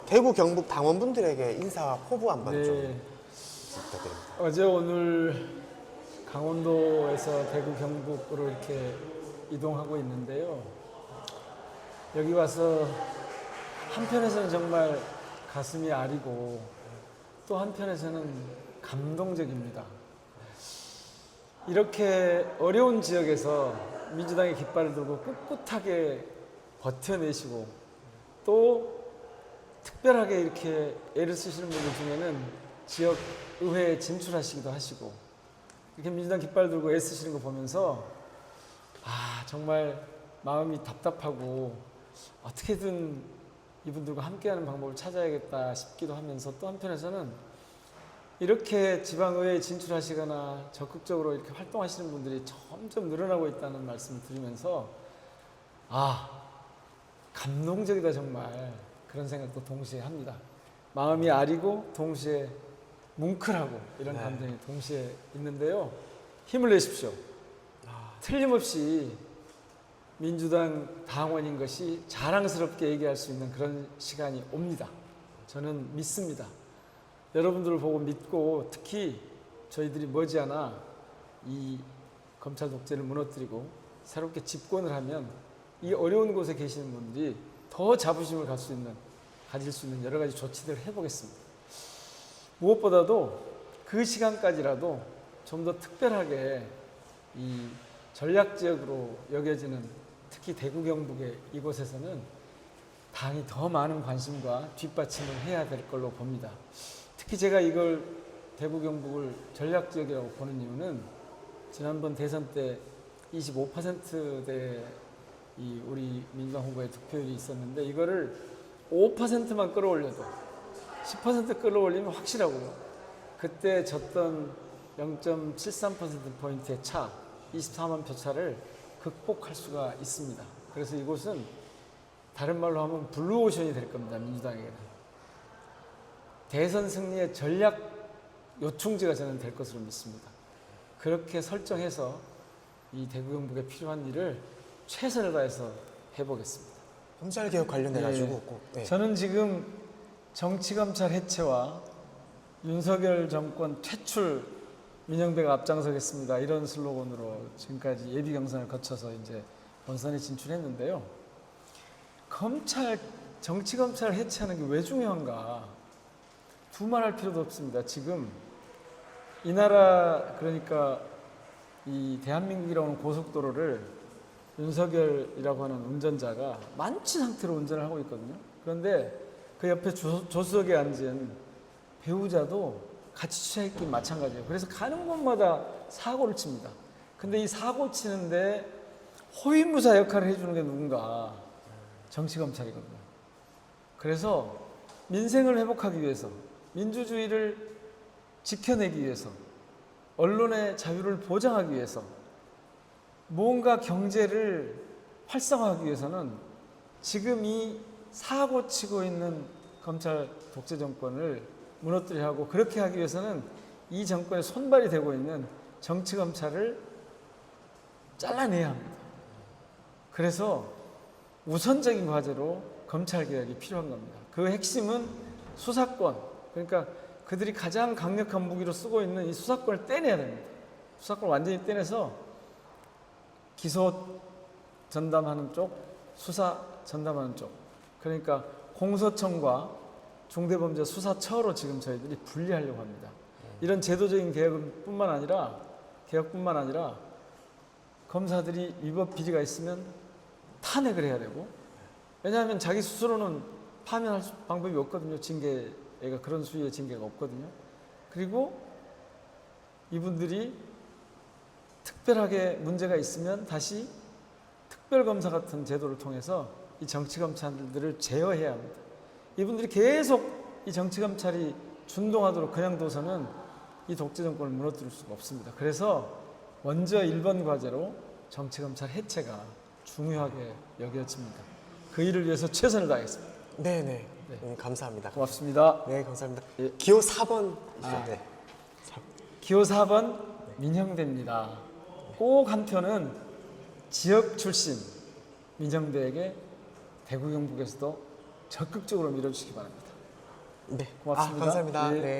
대구 경북 당원분들에게 인사와 포부 한번 네. 좀 부탁드립니다. 어제 오늘 강원도에서 대구 경북으로 이렇게 이동하고 있는데요. 여기 와서 한편에서는 정말 가슴이 아리고 또 한편에서는 감동적입니다. 이렇게 어려운 지역에서 민주당의 깃발을 들고 꿋꿋하게 버텨내시고 또 특별하게 이렇게 애를 쓰시는 분들 중에는 지역 의회에 진출하시기도 하시고 이렇게 민주당 깃발 들고 애쓰시는 거 보면서 정말 마음이 답답하고 어떻게든 이분들과 함께하는 방법을 찾아야겠다 싶기도 하면서 또 한편에서는 이렇게 지방의회에 진출하시거나 적극적으로 이렇게 활동하시는 분들이 점점 늘어나고 있다는 말씀을 드리면서 감동적이다 정말 그런 생각도 동시에 합니다. 마음이 아리고 동시에 뭉클하고 이런 감정이 동시에 있는데요. 힘을 내십시오. 틀림없이 민주당 당원인 것이 자랑스럽게 얘기할 수 있는 그런 시간이 옵니다. 저는 믿습니다. 여러분들을 보고 믿고 특히 저희들이 머지않아 이 검찰 독재를 무너뜨리고 새롭게 집권을 하면 이 어려운 곳에 계시는 분들이 더 자부심을 가질 수 있는 여러 가지 조치들을 해보겠습니다. 무엇보다도 그 시간까지라도 좀 더 특별하게 이 전략지역으로 여겨지는 특히 대구 경북의 이곳에서는 당이 더 많은 관심과 뒷받침을 해야 될 걸로 봅니다. 특히 제가 이걸 대구 경북을 전략지역이라고 보는 이유는 지난번 대선 때 25%대 이 우리 민주당 후보의 득표율이 있었는데 이거를 5%만 끌어올려도 10% 끌어올리면 확실하고요. 그때 졌던 0.73%포인트의 차, 24만 표 차를 극복할 수가 있습니다. 그래서 이곳은 다른 말로 하면 블루오션이 될 겁니다. 민주당에게는. 대선 승리의 전략 요충지가 저는 될 것으로 믿습니다. 그렇게 설정해서 이 대구 경북에 필요한 일을 최선을 다해서 해보겠습니다. 검찰개혁 관련해가지고 꼭. 저는 지금 정치검찰 해체와 윤석열 정권 퇴출 민영배가 앞장서겠습니다. 이런 슬로건으로 지금까지 예비 경선을 거쳐서 이제 본선에 진출했는데요. 정치검찰 해체하는 게 왜 중요한가? 두말할 필요도 없습니다. 지금 이 나라 그러니까 이 대한민국이라고 하는 고속도로를 윤석열이라고 하는 운전자가 만취 상태로 운전을 하고 있거든요. 그런데 그 옆에 조수석에 앉은 배우자도 같이 취해있기 마찬가지예요. 그래서 가는 곳마다 사고를 칩니다. 근데 이 사고 치는데 호위무사 역할을 해주는 게 누군가? 정치검찰이거든요. 그래서 민생을 회복하기 위해서 민주주의를 지켜내기 위해서 언론의 자유를 보장하기 위해서 뭔가 경제를 활성화하기 위해서는 지금 이 사고 치고 있는 검찰 독재 정권을 무너뜨려 하고 그렇게 하기 위해서는 이 정권의 손발이 되고 있는 정치검찰을 잘라내야 합니다. 그래서 우선적인 과제로 검찰개혁이 필요한 겁니다. 그 핵심은 수사권, 그러니까 그들이 가장 강력한 무기로 쓰고 있는 이 수사권을 떼내야 됩니다. 수사권을 완전히 떼내서 기소 전담하는 쪽, 수사 전담하는 쪽, 그러니까 공소청과 중대범죄 수사처로 지금 저희들이 분리하려고 합니다. 이런 제도적인 개혁뿐만 아니라 검사들이 위법 비리가 있으면 탄핵을 해야 되고, 왜냐하면 자기 스스로는 파면할 방법이 없거든요. 징계가 그런 수위의 징계가 없거든요. 그리고 이분들이 특별하게 문제가 있으면 다시 특별검사 같은 제도를 통해서 이 정치검찰들을 제어해야 합니다. 이분들이 계속 이 정치검찰이 준동하도록 그냥 둬서는 이 독재 정권을 무너뜨릴 수가 없습니다. 그래서 먼저 1번 과제로 정치검찰 해체가 중요하게 여겨집니다. 그 일을 위해서 최선을 다하겠습니다. 네네. 감사합니다. 고맙습니다. 네, 감사합니다. 기호 4번. 네. 기호 4번 민형배입니다. 꼭 한 표는 지역 출신 민형배에게 대구 경북에서도 적극적으로 밀어주시기 바랍니다. 네. 고맙습니다. 감사합니다. 네. 네.